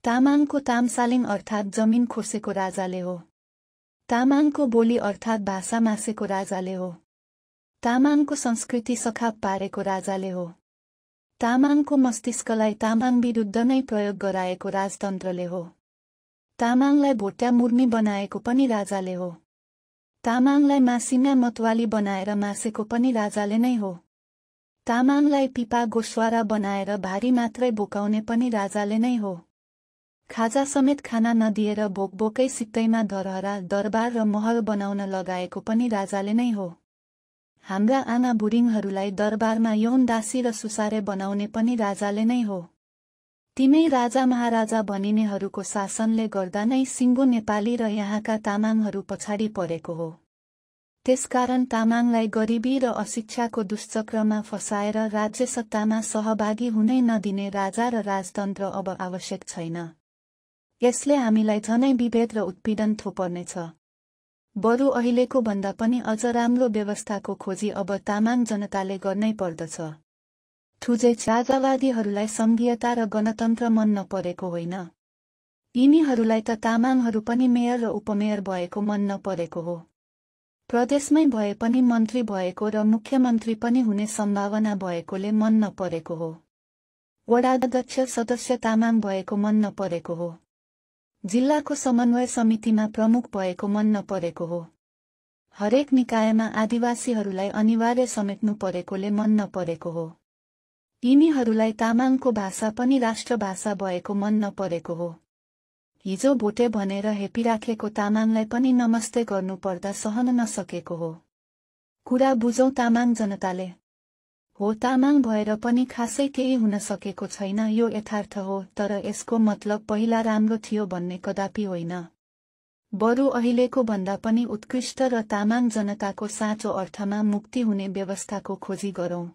तामाङको तामसालिङ अर्थात् जमिन खोसेको राजाले हो। तामाङको बोली अर्थात् भाषा मासेको राजाले हो। तामाङको संस्कृति सखाप पारेको राजाले हो। तामाङको मस्तिष्कलाई तामाङ विरुद्ध नै प्रयोग गराएको राजतन्त्रले हो। तामाङलाई भोट्या मुर्मी बनाएको पनि राजाले हो। तामाङलाई मासिना मतवाली बनाएर मासेको पनि राजाले नै हो। तामाङलाई पिपा गोश्वारा बनाएर भारी मात्रै बोकाउने पनि राजाले नै हो। खाजा समेत खाना नदिएर बोकबोकै सित्तैमा धरहरा दरबार र महल बनाउन लगाएको पनि राजाले नै हो। हाम्रा आना बुढिङहरूलाई दरबारमा यौन दासी र सुसारे बनाउने पनि राजाले नै हो। तिनै राजा महाराजा भनिनेहरूको शासनले गर्दा नै सिङ्गो नेपाली र यहाँका तामाङहरू पछाडि परेको हो। त्यसकारण तामाङलाई गरिबी र अशिक्षाको दुष्चक्रमा फसाएर राज्यसत्तामा सहभागी हुनै नदिने राजा र राजतन्त्र अब आवश्यक छैन। यसले हामीलाई झनै विभेद र उत्पीडन थोपर्नेछ। बरु अहिलेको भन्दा पनि अझ राम्रो व्यवस्थाको खोजी अब तामाङ जनताले गर्नै पर्दछ। राजावादीहरूलाई संघीयता र गणतन्त्र मन नपरेको होइन। यिनीहरूलाई त तामाङहरू पनि मेयर र उपमेयर भएको मन नपरेको हो। प्रदेशमै भए पनि मन्त्री भएको र मुख्यमन्त्री पनि हुने सम्भावना भएकोले मन नपरेको हो। वडाध्यक्ष सदस्य तामाङ भएको मन नपरेको हो। जिल्लाको समन्वय समितिमा प्रमुख भएको मन नपरेको हो। हरेक निकायमा आदिवासीहरूलाई अनिवार्य समेट्नु परेकोले मन नपरेको हो। यिनीहरूलाई तामाङको भाषा पनि राष्ट्रभाषा भएको मन नपरेको हो। हिजो भोटे भनेर हेपिराखेको तामाङलाई पनि नमस्ते गर्नुपर्दा सहन नसकेको हो। कुरा बुझौँ तामाङ जनताले। हो, तामाङ भएर पनि खासै केही हुन सकेको छैन, यो यथार्थ हो, तर यसको मतलब पहिला राम्रो थियो भन्ने कदापि होइन। बरु अहिलेको भन्दा पनि उत्कृष्ट र तामाङ जनताको साँचो अर्थमा मुक्ति हुने व्यवस्थाको खोजी गरौँ।